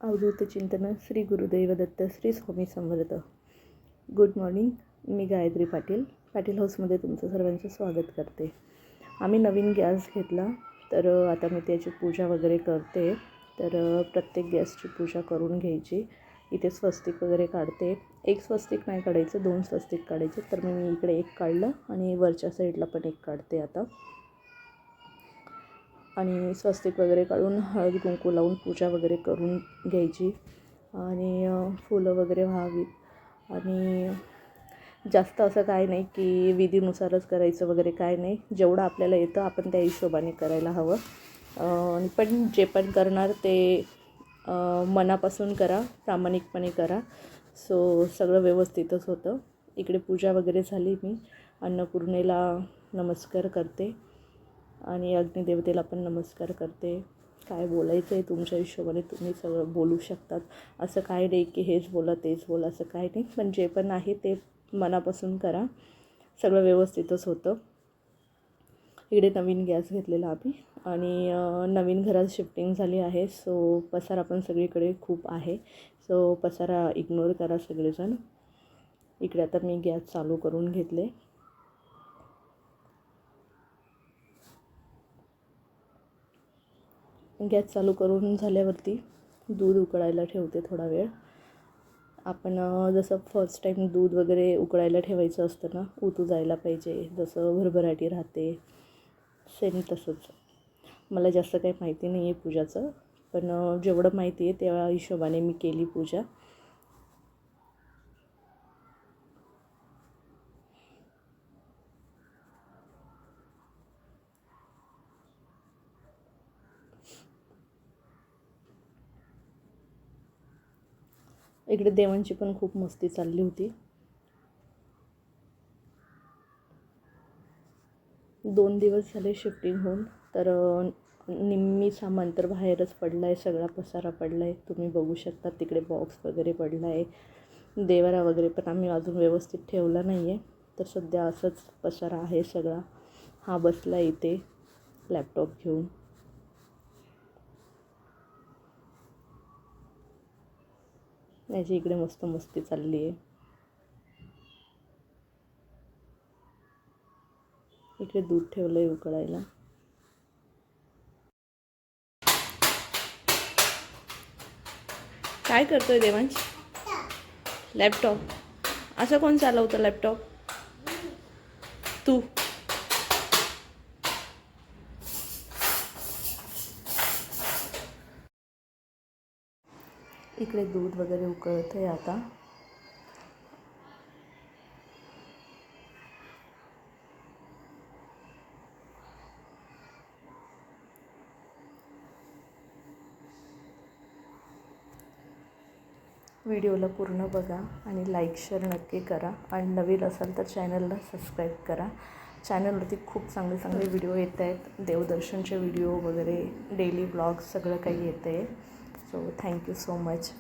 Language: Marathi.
अवधूत चिंतन श्री गुरुदेव दत्त श्री स्वामी समर्थ. Good morning. मी गायत्री पाटील हाऊसमध्ये तुमचं सर्वांचं स्वागत करते. आम्ही नवीन गॅस घेतला तर आता मी त्याची पूजा वगैरे करते. तर प्रत्येक गॅसची पूजा करून घ्यायची. इथे स्वस्तिक वगैरे काढते. एक स्वस्तिक नाही काढायचं, 2 स्वस्तिक काढायचे. तर मी इकडे एक काढलं आणि वरच्या साईडला पण एक काढते आता. आणि स्वस्तिक वगैरे काढून हळद कुंकू लावून पूजा वगैरे करून घ्यायची आणि फुलं वगैरे व्हावीत. आणि जास्त असं काय नाही की विधीनुसारच करायचं वगैरे काय नाही. जेवढं आपल्याला येतं आपण त्या हिशोबाने करायला हवं. आणि पण जे पण करणार ते मनापासून करा, प्रामाणिकपणे करा. सो सगळं व्यवस्थितच होतं. इकडे पूजा वगैरे झाली. मी अन्नपूर्णेला नमस्कार करते आणि अग्निदेवतेला पण नमस्कार करते. काय बोलायचं आहे तुमच्या हिशोबाने तुम्ही सगळं बोलू शकतात. असं काय नाही की हेच बोला तेच बोला, असं काय नाही. पण जे पण आहे ते मनापासून करा, सगळं व्यवस्थितच होतं. इकडे नवीन गॅस घेतलेला आम्ही आणि नवीन घरात शिफ्टिंग झाली आहे. सो पसारा पण सगळीकडे खूप आहे. सो पसारा इग्नोर करा सगळेजण. इकडे आता मी गॅस चालू करून घेतले. गॅस चालू करून झाल्यावरती दूध उकळायला ठेवते थोडा वेळ. आपण जसं फर्स्ट टाईम दूध वगैरे उकळायला ठेवायचं असतं ना, उतू जायला पाहिजे, जसं भरभराटी राहते, सेम तसंच. मला जास्त काही माहिती नाही आहे पूजाचं, पण जेवढं माहिती आहे त्या हिशोबाने मी केली पूजा. इकडे देवांची पण खूप मस्ती चालली होती. 2 दिवस झाले शिफ्टिंग होऊन. तर निम्मी सामान तर बाहेरच पडला आहे, सगळा पसारा पडला आहे. तुम्ही बघू शकता तिकडे बॉक्स वगैरे पडला आहे. देवारा वगैरे पण आम्ही अजून व्यवस्थित ठेवला नाही आहे. तर सध्या असंच पसारा आहे सगळा. हा बसला इथे लॅपटॉप घेऊन. याची इकडे मस्त मस्ती चालली आहे. इकडे दूध ठेवलं आहे उकळायला. काय करतोय देवांश? लॅपटॉप. असं कोण चालवतं लॅपटॉप? तू. इकडे दूध वगैरे उकळतं आहे आता. व्हिडिओला पूर्ण बघा आणि लाईक शेअर नक्की करा. आणि नवीन असाल तर चॅनलला सबस्क्राईब करा. चॅनलवरती खूप चांगले चांगले व्हिडिओ येत आहेत. देवदर्शनचे व्हिडिओ वगैरे, डेली ब्लॉग्स सगळं काही येतं आहे. So thank you so much.